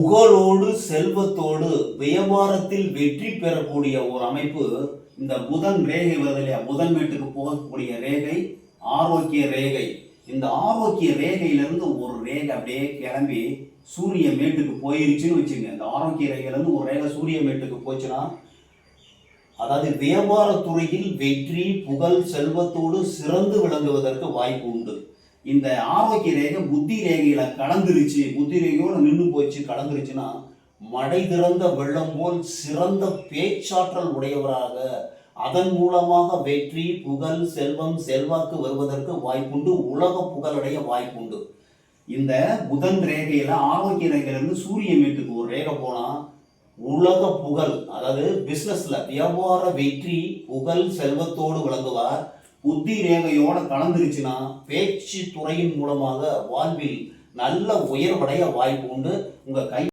புகழோடு செல்வத்தோடு வியாபாரத்தில் வெற்றி பெறக்கூடிய ஒரு அமைப்பு இந்த புதன் ரேகை வருது இல்லையா? புதன் மேட்டுக்கு போகக்கூடிய ரேகை ஆரோக்கிய ரேகை. இந்த ஆரோக்கிய ரேகையிலிருந்து ஒரு ரேகை அப்படியே கிளம்பி சூரிய மேட்டுக்கு போயிருச்சுன்னு வச்சுங்க. இந்த ஆரோக்கிய ரேகையிலிருந்து ஒரு ரேகை சூரிய மேட்டுக்கு போச்சுன்னா, அதாவது வியாபார துறையில் வெற்றி புகழ் செல்வத்தோடு சிறந்து விளங்குவதற்கு வாய்ப்பு உண்டு. இந்த ஆரோக்கிய ரேகை புத்தி ரேகையில கலந்துருச்சு, புத்தி ரேகையோட நின்று போச்சு, கலந்துருச்சுன்னா மடை திறந்த வெள்ளம் போல் சிறந்த பேச்சாற்றல் உடையவராக, அதன் மூலமாக வெற்றி புகழ் செல்வம் செல்வாக்கு வருவதற்கு வாய்ப்புண்டு, உலக புகழடைய வாய்ப்புண்டு. இந்த புதன் ரேகையில ஆரோக்கிய ரேகையிலிருந்து சூரிய மேட்டுக்கு ஒரு ரேகை போனா உலக புகழ், அதாவது பிசினஸ்ல வியாபார வெற்றி புகழ் செல்வத்தோடு விளங்குவார். புத்தி ரேகையோட கலந்துருச்சுன்னா பேச்சு துறையின் மூலமாக வாழ்வில் நல்ல உயர்வடைய வாய்ப்பு உண்டு. உங்க கை